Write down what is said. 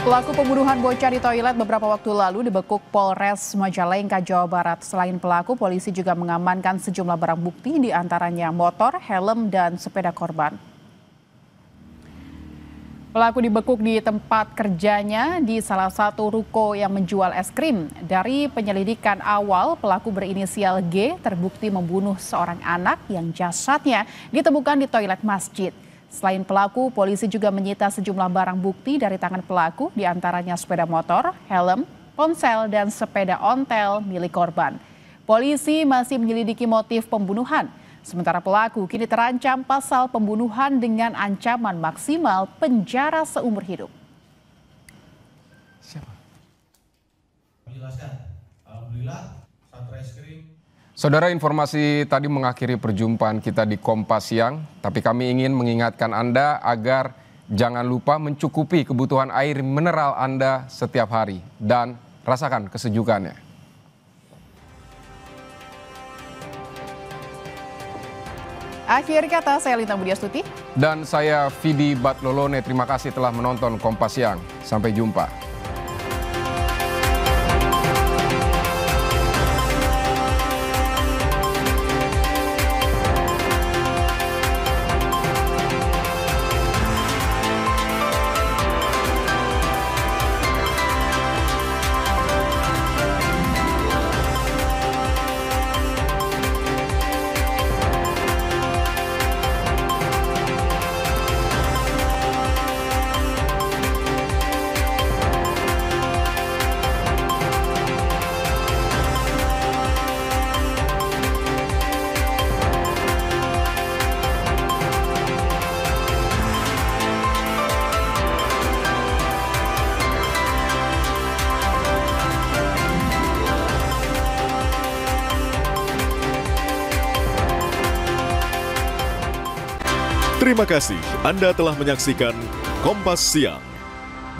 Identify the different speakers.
Speaker 1: Pelaku pembunuhan bocah di toilet beberapa waktu lalu dibekuk Polres Majalengka, Jawa Barat. Selain pelaku, polisi juga mengamankan sejumlah barang bukti, di antaranya motor, helm, dan sepeda korban. Pelaku dibekuk di tempat kerjanya di salah satu ruko yang menjual es krim. Dari penyelidikan awal, pelaku berinisial G terbukti membunuh seorang anak yang jasadnya ditemukan di toilet masjid. Selain pelaku, polisi juga menyita sejumlah barang bukti dari tangan pelaku, di antaranya sepeda motor, helm, ponsel, dan sepeda ontel milik korban. Polisi masih menyelidiki motif pembunuhan. Sementara pelaku kini terancam pasal pembunuhan dengan ancaman maksimal penjara seumur hidup.
Speaker 2: Siapa? Menjelaskan, alhamdulillah Satreskrim.
Speaker 3: Saudara, informasi tadi mengakhiri perjumpaan kita di Kompas Siang, tapi kami ingin mengingatkan Anda agar jangan lupa mencukupi kebutuhan air mineral Anda setiap hari dan rasakan kesejukannya.
Speaker 1: Akhir kata, saya Lintang Budiastuti.
Speaker 3: Dan saya Vidi Batlolone, terima kasih telah menonton Kompas Siang. Sampai jumpa.
Speaker 4: Terima kasih Anda telah menyaksikan Kompas Siang.